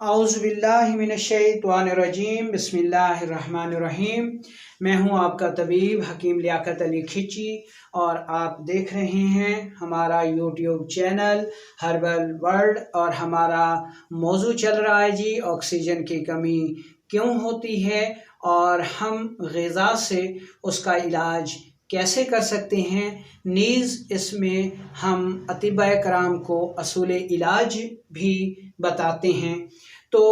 औज़ुबिल्लाहिमिनश्शैतानिर्रजीम बिस्मिल्लाहिर्रहमानिर्रहीम। मैं हूं आपका तबीब हकीम लियाकत अली खिची और आप देख रहे हैं हमारा यूट्यूब चैनल हर्बल वर्ल्ड। और हमारा मौजू चल रहा है जी ऑक्सीजन की कमी क्यों होती है और हम ग़िज़ा से उसका इलाज कैसे कर सकते हैं। नीज़ इसमें हम अतिबाए कराम को असूल इलाज भी बताते हैं। तो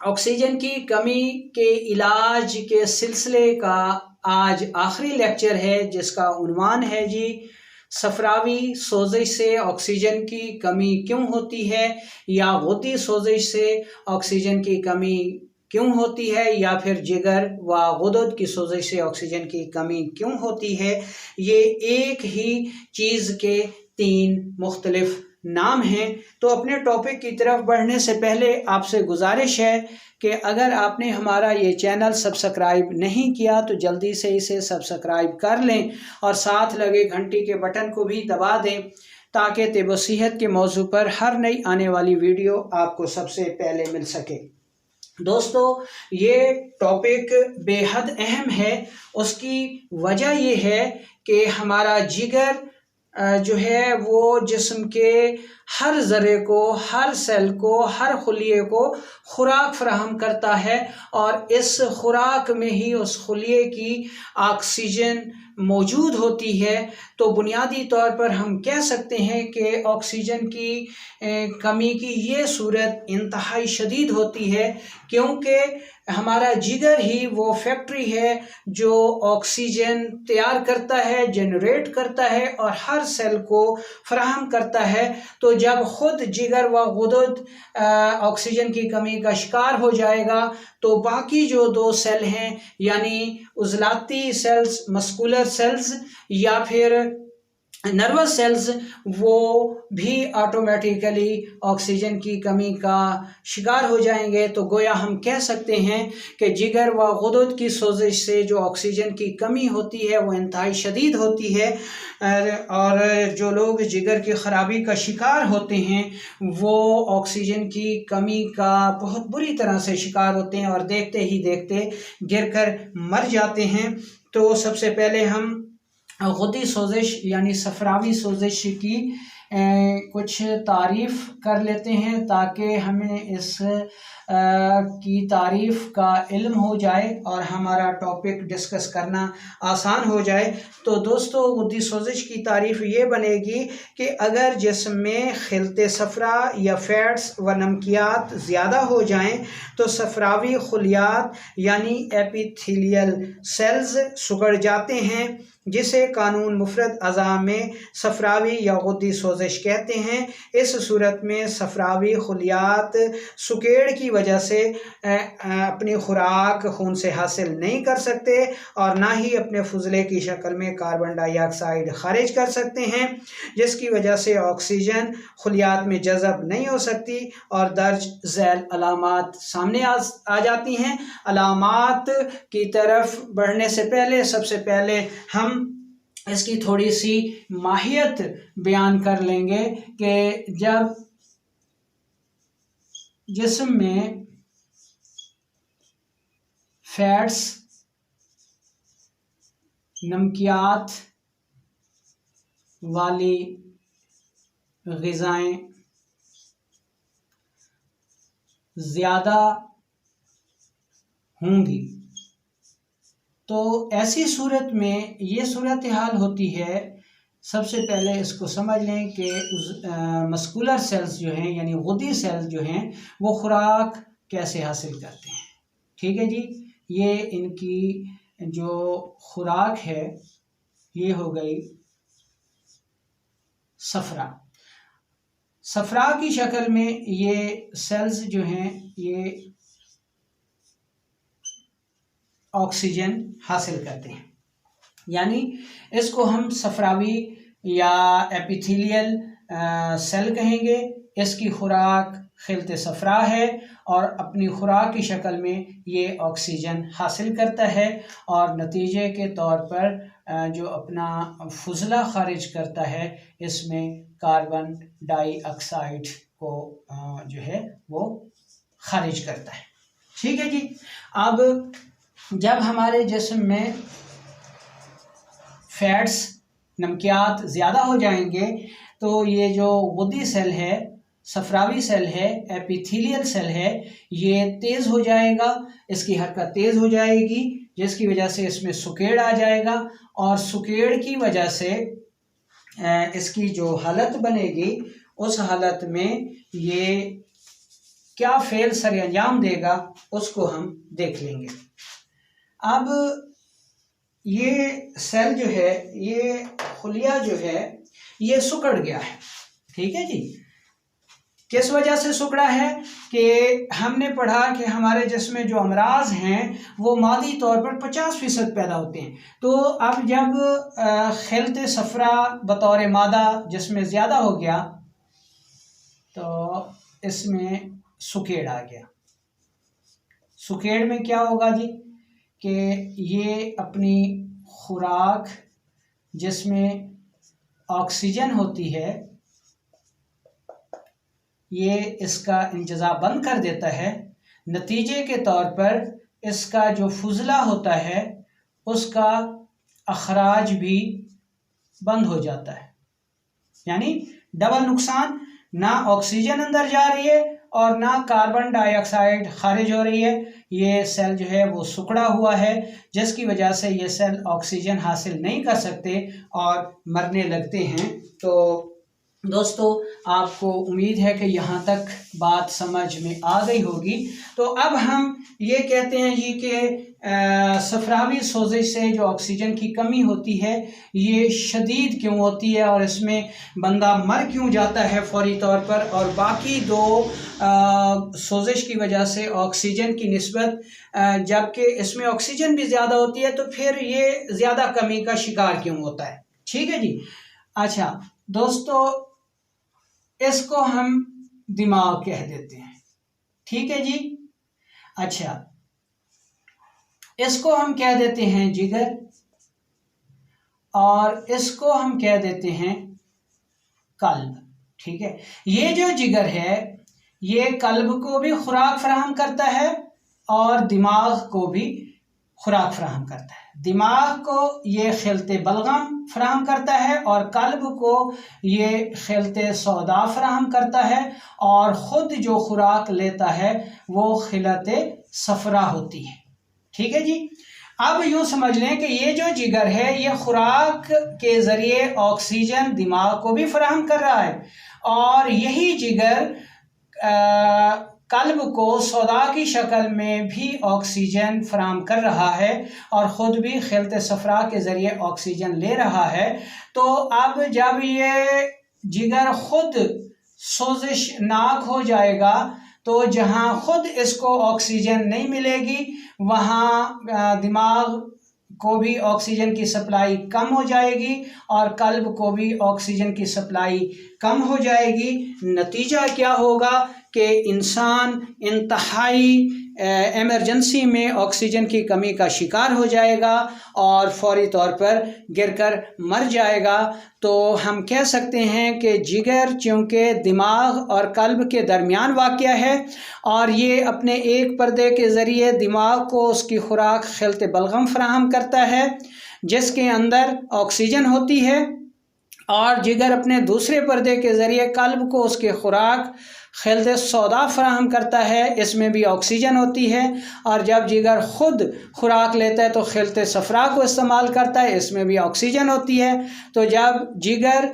ऑक्सीजन की कमी के इलाज के सिलसिले का आज आखिरी लेक्चर है, जिसका उन्वान है जी सफरावी सोजिश से ऑक्सीजन की कमी क्यों होती है, या गुदी सोजिश से ऑक्सीजन की कमी क्यों होती है, या फिर जिगर व गुदद की सोजिश से ऑक्सीजन की कमी क्यों होती है। ये एक ही चीज़ के तीन मुख्तलिफ नाम हैं। तो अपने टॉपिक की तरफ बढ़ने से पहले आपसे गुजारिश है कि अगर आपने हमारा ये चैनल सब्सक्राइब नहीं किया तो जल्दी से इसे सब्सक्राइब कर लें और साथ लगे घंटी के बटन को भी दबा दें, ताकि तिब व सेहत के मौजू पर हर नई आने वाली वीडियो आपको सबसे पहले मिल सके। दोस्तों, ये टॉपिक बेहद अहम है। उसकी वजह ये है कि हमारा जिगर जो है वो जिस्म के हर ज़रे को, हर सेल को, हर खुलिये को खुराक फराहम करता है और इस खुराक में ही उस खुलिये की ऑक्सीजन मौजूद होती है। तो बुनियादी तौर पर हम कह सकते हैं कि ऑक्सीजन की कमी की ये सूरत इंतहाई शदीद होती है, क्योंकि हमारा जिगर ही वो फैक्ट्री है जो ऑक्सीजन तैयार करता है, जनरेट करता है और हर सेल को फराहम करता है। तो जब खुद जिगर व गुदद ऑक्सीजन की कमी का शिकार हो जाएगा तो बाकी जो दो सेल हैं, यानी उज़लाती सेल्स, मस्कुलर सेल्स या फिर नर्वस सेल्स, वो भी ऑटोमेटिकली ऑक्सीजन की कमी का शिकार हो जाएंगे। तो गोया हम कह सकते हैं कि जिगर व गुदद की सोजिश से जो ऑक्सीजन की कमी होती है वो इंतहाई शदीद होती है। और जो लोग जिगर की ख़राबी का शिकार होते हैं वो ऑक्सीजन की कमी का बहुत बुरी तरह से शिकार होते हैं और देखते ही देखते गिर कर मर जाते हैं। तो सबसे पहले हम गुदी सोजिश यानी सफरावी सोजिश की कुछ तारीफ़ कर लेते हैं, ताकि हमें इस की तारीफ़ का इल्म हो जाए और हमारा टॉपिक डिस्कस करना आसान हो जाए। तो दोस्तों, गुदी सोजिश की तारीफ़ ये बनेगी कि अगर जिस्म में खिलते सफरा या फैट्स व नमकियात ज़्यादा हो जाएं तो सफरावी खुलियात यानी एपिथेलियल सेल्स सुगड़ जाते हैं, जिसे कानून मुफरद अज़ा में सफरावी या गुदी सोजिश कहते हैं। इस सूरत में सफरावी खुलियात सुकेड़ की वजह से अपनी खुराक खून से हासिल नहीं कर सकते और ना ही अपने फुजले की शक्ल में कार्बन डाइऑक्साइड खारिज कर सकते हैं, जिसकी वजह से ऑक्सीजन खुलियात में जज़ब नहीं हो सकती और दर्ज झैल अलामात सामने आ जाती हैं। अलामात की तरफ बढ़ने से पहले सबसे पहले हम इसकी थोड़ी सी माहियत बयान कर लेंगे कि जब जिस्म में फैट्स, नमकियात वाली ग़िज़ाएं ज़्यादा होंगी तो ऐसी सूरत में ये सूरत हाल होती है। सबसे पहले इसको समझ लें कि मस्कुलर सेल्स जो हैं यानी गुदी सेल्स जो हैं वो खुराक कैसे हासिल करते हैं। ठीक है जी, ये इनकी जो खुराक है ये हो गई सफरा। सफरा की शक्ल में ये सेल्स जो हैं ये ऑक्सीजन हासिल करते हैं, यानी इसको हम सफरावी या एपिथेलियल सेल कहेंगे। इसकी खुराक खिलते सफरा है और अपनी खुराक की शक्ल में ये ऑक्सीजन हासिल करता है और नतीजे के तौर पर जो अपना फुजला खारिज करता है इसमें कार्बन डाइऑक्साइड को जो है वो खारिज करता है। ठीक है जी। अब जब हमारे जिस्म में फैट्स नमकियात ज़्यादा हो जाएंगे तो ये जो गुद्दी सेल है, सफरावी सेल है, एपिथेलियल सेल है, ये तेज़ हो जाएगा, इसकी हरकत तेज़ हो जाएगी, जिसकी वजह से इसमें सुकेड़ आ जाएगा और सुकेड़ की वजह से इसकी जो हालत बनेगी उस हालत में ये क्या फेल सर अंजाम देगा उसको हम देख लेंगे। अब ये सेल जो है, ये खुलिया जो है, ये सुकड़ गया है। ठीक है जी। किस वजह से सुकड़ा है कि हमने पढ़ा कि हमारे जिसमें जो अमराज हैं वो मादी तौर पर 50% पैदा होते हैं। तो अब जब खिलत सफरा बतौर मादा जिसमें ज़्यादा हो गया तो इसमें सुकेड़ आ गया। सुकेड़ में क्या होगा जी कि ये अपनी खुराक जिसमें ऑक्सीजन होती है ये इसका इंतज़ाम बंद कर देता है। नतीजे के तौर पर इसका जो फुजला होता है उसका अखराज भी बंद हो जाता है, यानी डबल नुकसान, ना ऑक्सीजन अंदर जा रही है और ना कार्बन डाइऑक्साइड खारिज हो रही है। ये सेल जो है वो सुकड़ा हुआ है, जिसकी वजह से ये सेल ऑक्सीजन हासिल नहीं कर सकते और मरने लगते हैं। तो दोस्तों आपको उम्मीद है कि यहाँ तक बात समझ में आ गई होगी। तो अब हम ये कहते हैं जी कि सफरावी सोजिश से जो ऑक्सीजन की कमी होती है ये शदीद क्यों होती है और इसमें बंदा मर क्यों जाता है फौरी तौर पर, और बाकी दो सोजिश की वजह से ऑक्सीजन की निस्बत जबकि इसमें ऑक्सीजन भी ज़्यादा होती है तो फिर ये ज़्यादा कमी का शिकार क्यों होता है। ठीक है जी। अच्छा दोस्तों, इसको हम दिमाग कह देते हैं। ठीक है जी। अच्छा, इसको हम कह देते हैं जिगर और इसको हम कह देते हैं कल्ब। ठीक है। ये जो जिगर है ये कल्ब को भी खुराक फराहम करता है और दिमाग को भी खुराक फराहम करता है। दिमाग को ये खिलते बलगम फराहम करता है और कल्ब को ये खिलते सौदा फराहम करता है और ख़ुद जो खुराक लेता है वो खिलते सफरा होती है। ठीक है जी। अब यूँ समझ लें कि ये जो जिगर है ये खुराक के ज़रिए ऑक्सीजन दिमाग को भी फराहम कर रहा है और यही जिगर कल्ब को सौदा की शक्ल में भी ऑक्सीजन फराहम कर रहा है और ख़ुद भी खिलते सफरा के ज़रिए ऑक्सीजन ले रहा है। तो अब जब ये जिगर ख़ुद सोजिशनाक हो जाएगा तो जहाँ ख़ुद इसको ऑक्सीजन नहीं मिलेगी वहाँ दिमाग को भी ऑक्सीजन की सप्लाई कम हो जाएगी और कल्ब को भी ऑक्सीजन की सप्लाई कम हो जाएगी। नतीजा क्या होगा कि इंसान इंतहाई एमरजेंसी में ऑक्सीजन की कमी का शिकार हो जाएगा और फौरी तौर पर गिरकर मर जाएगा। तो हम कह सकते हैं कि जिगर चूँकि दिमाग और कल्ब के दरमियान वाक़या है और ये अपने एक पर्दे के ज़रिए दिमाग को उसकी खुराक खिलते बलगम फराहम करता है जिसके अंदर ऑक्सीजन होती है और जिगर अपने दूसरे पर्दे के ज़रिए कल्ब को उसकी खुराक खिलते सौदा फराहम करता है, इसमें भी ऑक्सीजन होती है। और जब जिगर ख़ुद खुराक लेता है तो खिलते सफरा को इस्तेमाल करता है, इसमें भी ऑक्सीजन होती है। तो जब जिगर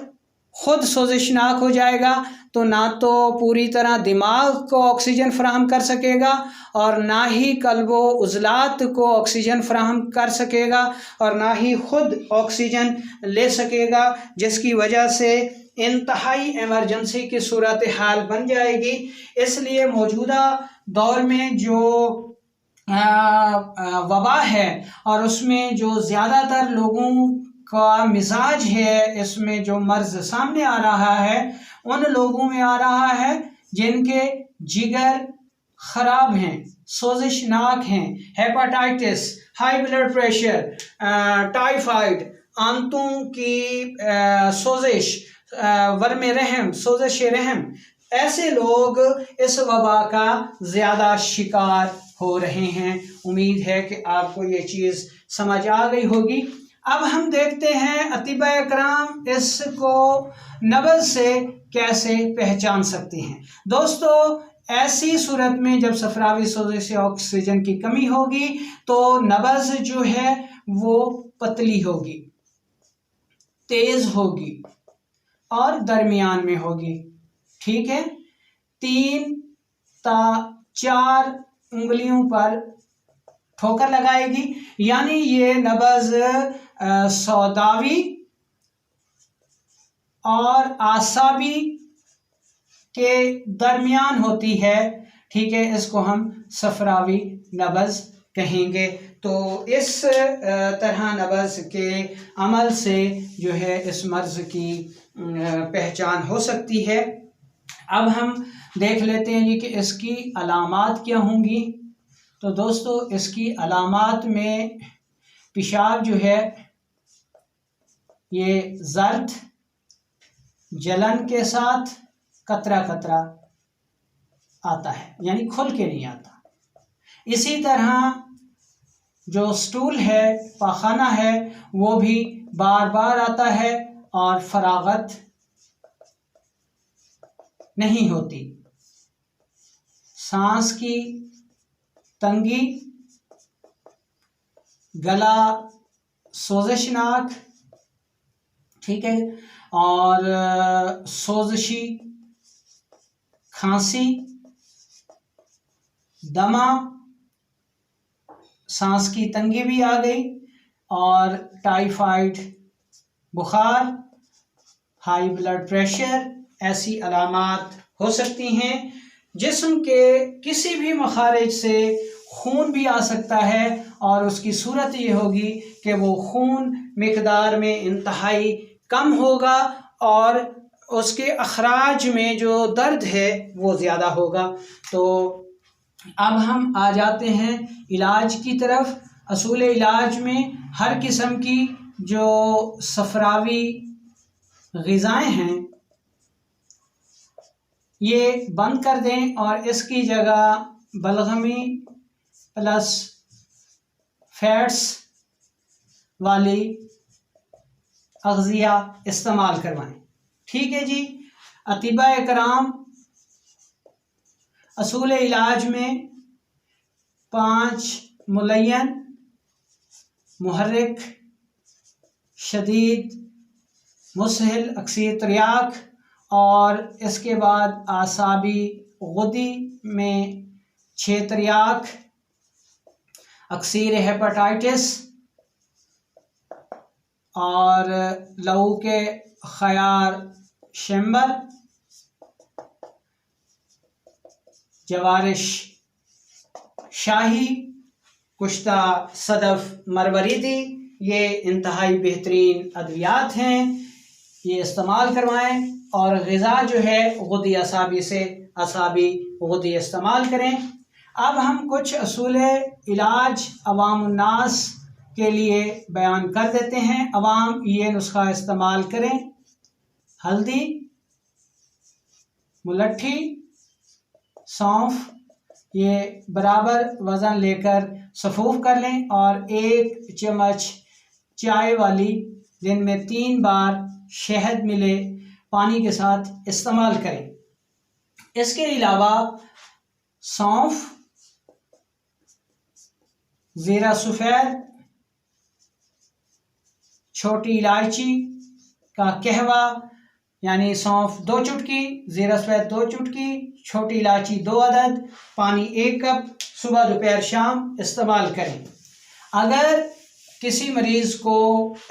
ख़ुद सोजिशनाक हो जाएगा तो ना तो पूरी तरह दिमाग को ऑक्सीजन फराहम कर सकेगा और ना ही कल्बो उज़लात को ऑक्सीजन फराहम कर सकेगा और ना ही ख़ुद ऑक्सीजन ले सकेगा, जिसकी वजह से इंतहाई एमरजेंसी की सूरत हाल बन जाएगी। इसलिए मौजूदा दौर में जो वबा है और उसमें जो ज़्यादातर लोगों का मिजाज है, इसमें जो मर्ज़ सामने आ रहा है उन लोगों में आ रहा है जिनके जिगर ख़राब हैं, सोजिशनाक हैं, hepatitis, high blood pressure, typhoid, आंतों की सोजिश, वर्म रहम, सोजिश रहम, ऐसे लोग इस वबा का ज़्यादा शिकार हो रहे हैं। उम्मीद है कि आपको ये चीज़ समझ आ गई होगी। अब हम देखते हैं अतिबा कराम इसको नब्ज़ से कैसे पहचान सकते हैं। दोस्तों, ऐसी सूरत में जब सफरावी सोज़श से ऑक्सीजन की कमी होगी तो नब्ज़ जो है वो पतली होगी, तेज़ होगी और दरमियान में होगी। ठीक है, 3 ता 4 उंगलियों पर ठोकर लगाएगी, यानी ये नब्ज़ सौदावी और आसाबी के दरमियान होती है। ठीक है, इसको हम सफरावी नब्ज़ कहेंगे। तो इस तरह नब्ज़ के अमल से जो है इस मर्ज़ की पहचान हो सकती है। अब हम देख लेते हैं जी कि इसकी अलामात क्या होंगी। तो दोस्तों, इसकी अलामात में पेशाब जो है ये जर्द जलन के साथ कतरा कतरा आता है, यानी खुल के नहीं आता। इसी तरह जो स्टूल है, पाखाना है, वो भी बार बार आता है और फरागत नहीं होती। सांस की तंगी, गला सोजशनाक, ठीक है, और सोजशी खांसी, दमा, सांस की तंगी भी आ गई, और टाइफाइड बुखार, हाई ब्लड प्रेशर, ऐसी अलामात हो सकती हैं। जिस्म के किसी भी मखारिज से खून भी आ सकता है और उसकी सूरत ये होगी कि वो खून मिकदार में इंतहाई कम होगा और उसके अखराज में जो दर्द है वो ज़्यादा होगा। तो अब हम आ जाते हैं इलाज की तरफ। असूल इलाज में हर किस्म की जो सफरावी ग़िज़ाएँ हैं ये बंद कर दें और इसकी जगह बलगमी प्लस फैट्स वाली अग़ज़िया इस्तेमाल करवाएं। ठीक है जी। अतिबा कराम असूल इलाज में 5 मुलय्यन, मुहर्रिक, शदीद, मुसहिल, अक्सीर त्रियाक और इसके बाद आसाबी गुदी में 6 त्रियाक, अक्सीर हेपेटाइटिस और लहू के ख़यार शैम्बर, जवारिश शाही, कुश्ता सदफ मरवरीदी, ये इंतहाई बेहतरीन अद्वियात हैं, ये इस्तेमाल करवाएं। और ग़िज़ा जो है गुदी असाबी से असाबी गुदी इस्तेमाल करें। अब हम कुछ असूल इलाज अवामुन्नास के लिए बयान कर देते हैं। अवाम ये नुस्खा इस्तेमाल करें। हल्दी, मुलट्ठी, सौंफ, ये बराबर वज़न लेकर सफूफ कर लें और 1 चम्मच चाय वाली दिन में 3 बार शहद मिले पानी के साथ इस्तेमाल करें। इसके अलावा सौंफ, ज़ीरा सफ़ेद, छोटी इलायची का कहवा यानी सौंफ 2 चुटकी, ज़ीरा सफ़ेद 2 चुटकी, छोटी इलायची 2 अदद, पानी 1 कप, सुबह दोपहर शाम इस्तेमाल करें। अगर किसी मरीज़ को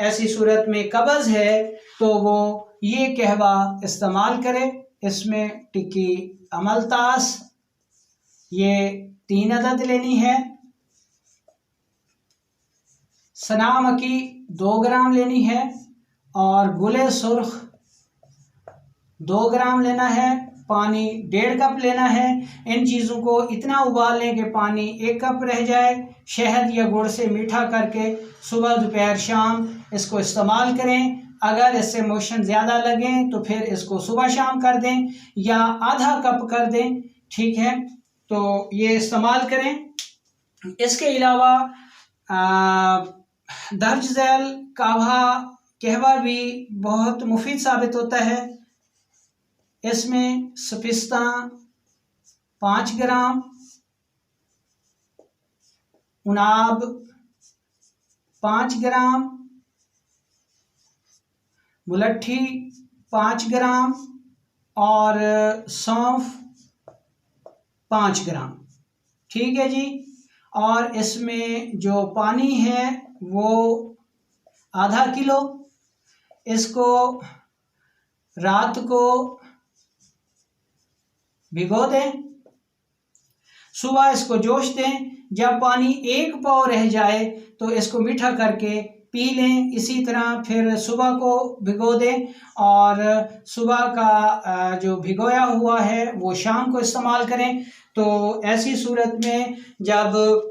ऐसी सूरत में कब्ज़ है तो वो ये कहवा इस्तेमाल करे। इसमें टिक्की अमलतास ये 3 अदद लेनी है, सना मक्की 2 ग्राम लेनी है और गुले सुर्ख 2 ग्राम लेना है, पानी 1.5 कप लेना है। इन चीज़ों को इतना उबाल लें कि पानी 1 कप रह जाए। शहद या गुड़ से मीठा करके सुबह दोपहर शाम इसको इस्तेमाल करें। अगर इससे मोशन ज़्यादा लगें तो फिर इसको सुबह शाम कर दें या आधा कप कर दें, ठीक है। तो ये इस्तेमाल करें। इसके अलावा दर्ज झैल कहवा भी बहुत मुफीद साबित होता है। इसमें सपिस्ता 5 ग्राम, उनाब 5 ग्राम, मुलट्ठी 5 ग्राम और सौंफ 5 ग्राम, ठीक है जी। और इसमें जो पानी है वो आधा किलो। इसको रात को भिगो दें, सुबह इसको जोश दें। जब पानी 1 पाव रह जाए तो इसको मीठा करके पी लें। इसी तरह फिर सुबह को भिगो दें और सुबह का जो भिगोया हुआ है वो शाम को इस्तेमाल करें। तो ऐसी सूरत में जब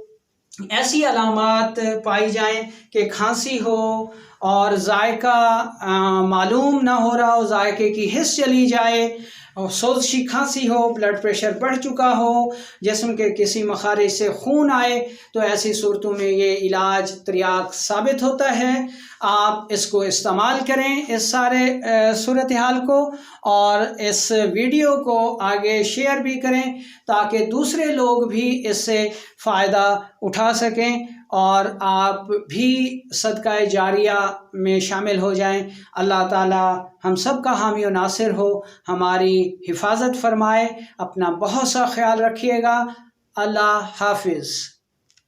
ऐसी अलामात पाई जाएं कि खांसी हो और जायका मालूम ना हो रहा हो, जायके की हिस्स चली जाए और सोज़शी खांसी हो, ब्लड प्रेशर बढ़ चुका हो, जिस्म के किसी मखारिज से खून आए, तो ऐसी सूरतों में ये इलाज त्रियाक साबित होता है। आप इसको इस्तेमाल करें इस सारे सूरत हाल को, और इस वीडियो को आगे शेयर भी करें ताकि दूसरे लोग भी इससे फ़ायदा उठा सकें और आप भी सदका जारिया में शामिल हो जाएं। अल्लाह ताला हम सब का हामी और नासिर हो, हमारी हिफाजत फरमाए। अपना बहुत सा ख्याल रखिएगा। अल्लाह हाफिज़।